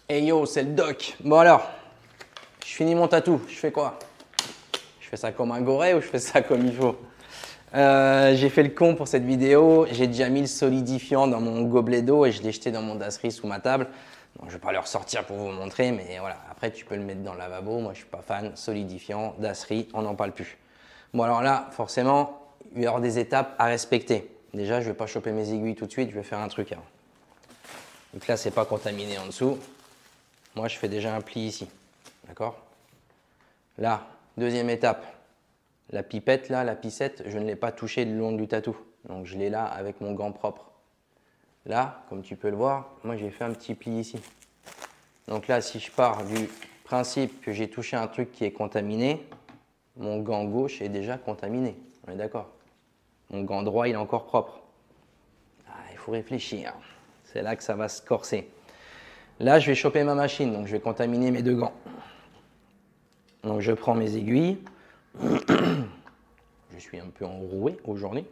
Hey yo, c'est le doc. Bon alors, je finis mon tatou. Je fais quoi? Je fais ça comme un goré ou je fais ça comme il faut? J'ai fait le con pour cette vidéo. J'ai déjà mis le solidifiant dans mon gobelet d'eau et je l'ai jeté dans mon dasserie sous ma table. Donc, je ne vais pas le ressortir pour vous montrer, mais voilà. Après, tu peux le mettre dans le lavabo. Moi, je ne suis pas fan. Solidifiant, dasserie, on n'en parle plus. Bon, alors là, forcément, il va y avoir des étapes à respecter. Déjà, je ne vais pas choper mes aiguilles tout de suite. Je vais faire un truc avant. Donc là, c'est pas contaminé en dessous. Moi, je fais déjà un pli ici. D'accord? Là, deuxième étape. La pipette, là, la picette, je ne l'ai pas touchée le long du tatou. Donc, je l'ai là avec mon gant propre. Là, comme tu peux le voir, moi, j'ai fait un petit pli ici. Donc là, si je pars du principe que j'ai touché un truc qui est contaminé, mon gant gauche est déjà contaminé. On est d'accord? Mon gant droit, il est encore propre. Ah, il faut réfléchir. C'est là que ça va se corser. Là, je vais choper ma machine, donc je vais contaminer mes deux gants. Donc, je prends mes aiguilles. Je suis un peu enroué aujourd'hui.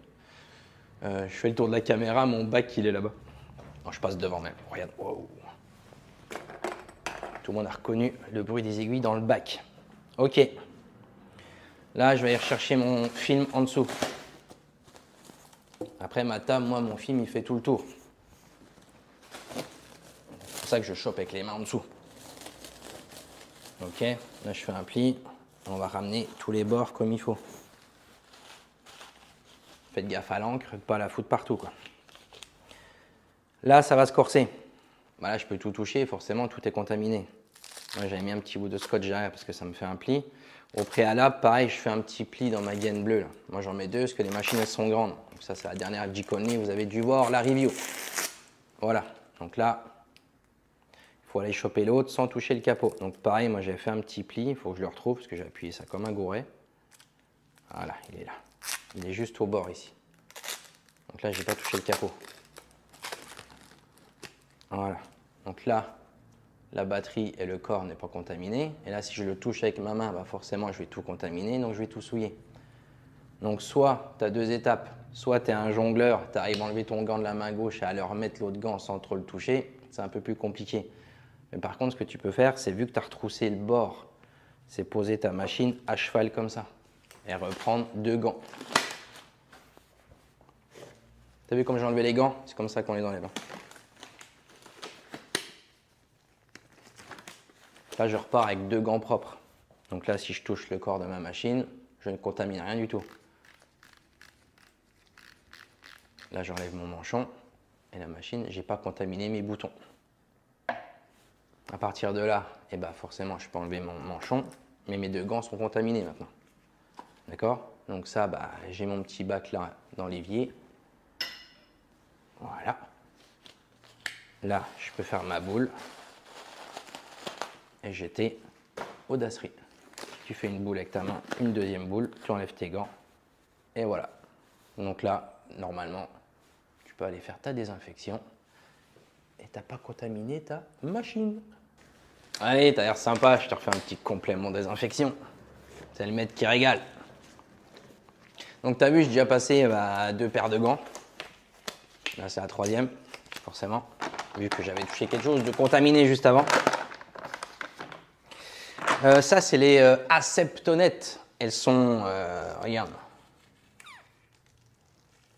Je fais le tour de la caméra, mon bac, il est là-bas. Je passe devant même. Regarde. Wow. Tout le monde a reconnu le bruit des aiguilles dans le bac. Ok. Là, je vais aller rechercher mon film en dessous. Après ma table, moi, mon film, il fait tout le tour. C'est pour ça que je chope avec les mains en dessous. Ok. Là, je fais un pli. On va ramener tous les bords comme il faut. Faites gaffe à l'encre, pas la foutre partout, quoi. Là, ça va se corser. Bah là, je peux tout toucher, forcément, tout est contaminé. Moi, j'avais mis un petit bout de scotch derrière parce que ça me fait un pli. Au préalable, pareil, je fais un petit pli dans ma gaine bleue. Là. Moi, j'en mets deux parce que les machines, elles sont grandes. Donc ça, c'est la dernière G-Conly. Vous avez dû voir la review. Voilà. Donc là, il faut aller choper l'autre sans toucher le capot. Donc pareil, moi, j'avais fait un petit pli. Il faut que je le retrouve parce que j'ai appuyé ça comme un gouret. Voilà, il est là. Il est juste au bord ici. Donc là, je n'ai pas touché le capot. Voilà. Donc là, la batterie et le corps n'est pas contaminé. Et là, si je le touche avec ma main, bah forcément, je vais tout contaminer, donc je vais tout souiller. Donc soit tu as deux étapes, soit tu es un jongleur, tu arrives à enlever ton gant de la main gauche et à le remettre l'autre gant sans trop le toucher, c'est un peu plus compliqué. Mais par contre, ce que tu peux faire, c'est vu que tu as retroussé le bord, c'est poser ta machine à cheval comme ça et reprendre deux gants. Tu as vu comme j'ai enlevé les gants? C'est comme ça qu'on les enlève. Là, je repars avec deux gants propres. Donc là, si je touche le corps de ma machine, je ne contamine rien du tout. Là, j'enlève mon manchon et la machine, je n'ai pas contaminé mes boutons. À partir de là, eh ben forcément, je peux enlever mon manchon, mais mes deux gants sont contaminés maintenant. D'accord? Donc ça, bah, j'ai mon petit bac là dans l'évier. Voilà. Là, je peux faire ma boule et jeter au dasserie. Tu fais une boule avec ta main, une deuxième boule, tu enlèves tes gants et voilà. Donc là, normalement, tu peux aller faire ta désinfection et tu n'as pas contaminé ta machine. Allez, t'as l'air sympa, je te refais un petit complément désinfection. C'est le maître qui régale. Donc tu as vu, j'ai déjà passé deux paires de gants. Là, c'est la troisième, forcément, vu que j'avais touché quelque chose de contaminé juste avant. Ça, c'est les acceptonettes. Elles sont, regarde,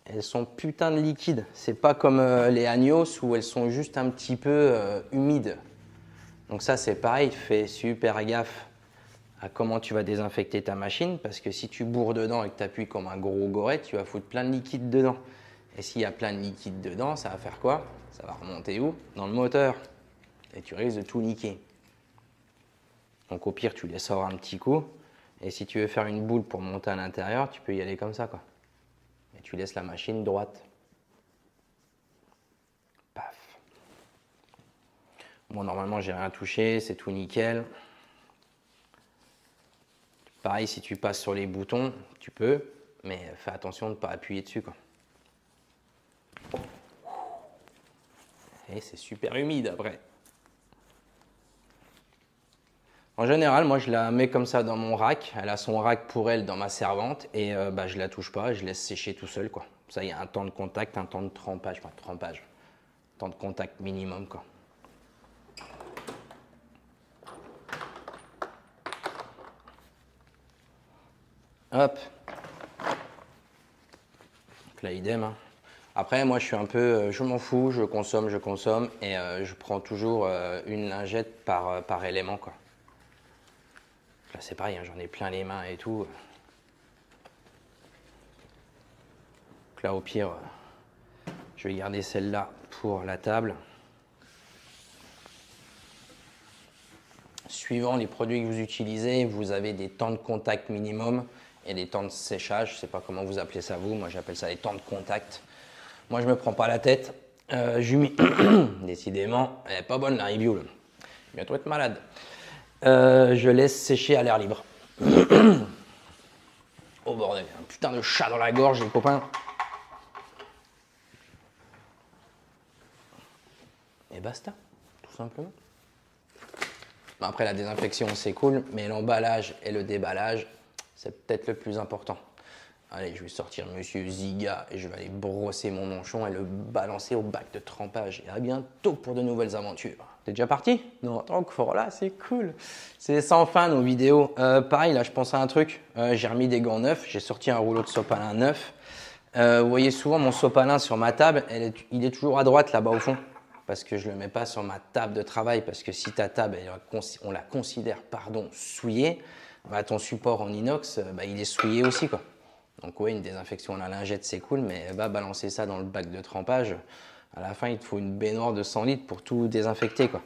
elles sont putain de liquides. C'est pas comme les Agnos où elles sont juste un petit peu humides. Donc ça, c'est pareil, fais super gaffe à comment tu vas désinfecter ta machine parce que si tu bourres dedans et que tu appuies comme un gros goret, tu vas foutre plein de liquide dedans. Et s'il y a plein de liquide dedans, ça va faire quoi? Ça va remonter où? Dans le moteur. Et tu risques de tout niquer. Donc au pire, tu les sors un petit coup. Et si tu veux faire une boule pour monter à l'intérieur, tu peux y aller comme ça, quoi. Et tu laisses la machine droite. Paf. Bon, normalement, j'ai rien touché, c'est tout nickel. Pareil, si tu passes sur les boutons, tu peux, mais fais attention de ne pas appuyer dessus, quoi. Et c'est super humide après. En général, moi, je la mets comme ça dans mon rack. Elle a son rack pour elle dans ma servante et bah, je la touche pas, je laisse sécher tout seul, quoi. Ça, il y a un temps de contact, un temps de trempage, temps de contact minimum, quoi. Hop. Donc là, idem. Hein. Après, moi, je suis un peu, je m'en fous, je consomme, et je prends toujours une lingette par élément, quoi. Là, c'est pareil, hein, j'en ai plein les mains et tout. Donc là, au pire, je vais garder celle-là pour la table. Suivant les produits que vous utilisez, vous avez des temps de contact minimum et des temps de séchage. Je ne sais pas comment vous appelez ça vous, moi j'appelle ça les temps de contact. Moi je ne me prends pas la tête. Jumi, décidément, elle n'est pas bonne la review. Là. Bientôt être malade. Je laisse sécher à l'air libre. Oh bordel, un putain de chat dans la gorge les copains. Et basta, tout simplement. Après, la désinfection, c'est cool, mais l'emballage et le déballage, c'est peut-être le plus important. Allez, je vais sortir Monsieur Ziga et je vais aller brosser mon manchon et le balancer au bac de trempage. Et à bientôt pour de nouvelles aventures. T'es déjà parti? Non, encore là, c'est cool. C'est sans fin nos vidéos. Pareil, là, je pense à un truc. J'ai remis des gants neufs, j'ai sorti un rouleau de sopalin neuf. Vous voyez souvent mon sopalin sur ma table, il est toujours à droite là-bas au fond. Parce que je ne le mets pas sur ma table de travail, parce que si ta table, on la considère souillée, bah, ton support en inox, bah, il est souillé aussi, quoi. Donc oui, une désinfection à la lingette, c'est cool, mais va balancer ça dans le bac de trempage. À la fin, il te faut une baignoire de 100 litres pour tout désinfecter, quoi.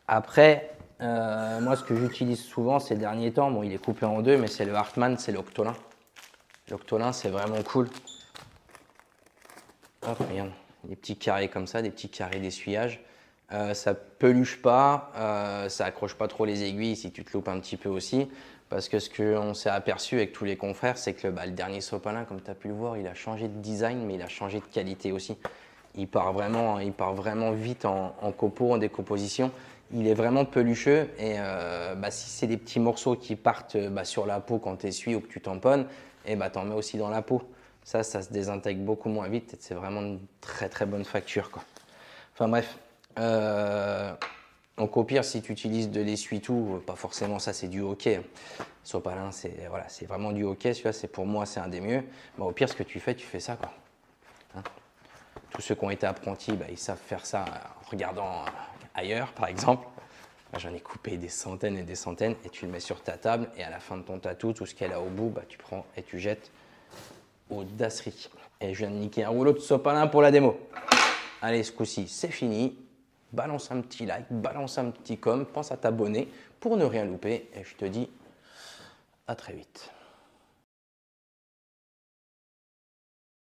Après, moi, ce que j'utilise souvent ces derniers temps, bon, il est coupé en deux, mais c'est le Hartmann, c'est l'Octolin. L'Octolin, c'est vraiment cool. Hop, regarde. Des petits carrés comme ça, des petits carrés d'essuyage. Ça peluche pas, ça accroche pas trop les aiguilles si tu te loupes un petit peu aussi. Parce que ce qu'on s'est aperçu avec tous les confrères, c'est que le dernier sopalin, comme tu as pu le voir, il a changé de design, mais il a changé de qualité aussi. Il part vraiment vite en copeaux, en décomposition. Il est vraiment pelucheux et si c'est des petits morceaux qui partent sur la peau quand tu essuies ou que tu tamponnes, et t'en mets aussi dans la peau. Ça se désintègre beaucoup moins vite et c'est vraiment une très très bonne facture, quoi. Enfin bref, donc au pire si tu utilises de l'essuie-tout, pas forcément ça c'est du hockey. Sopalin c'est vraiment du hockey, pour moi c'est un des mieux. Au pire ce que tu fais ça, quoi. Hein, tous ceux qui ont été apprentis, ils savent faire ça en regardant ailleurs par exemple. J'en ai coupé des centaines et des centaines et tu le mets sur ta table et à la fin de ton tatou, tout ce qu'elle a au bout, tu prends et tu jettes au dasserie. Et je viens de niquer un rouleau de sopalin pour la démo. Allez, ce coup-ci, c'est fini. Balance un petit like, balance un petit com, pense à t'abonner pour ne rien louper. Et je te dis à très vite.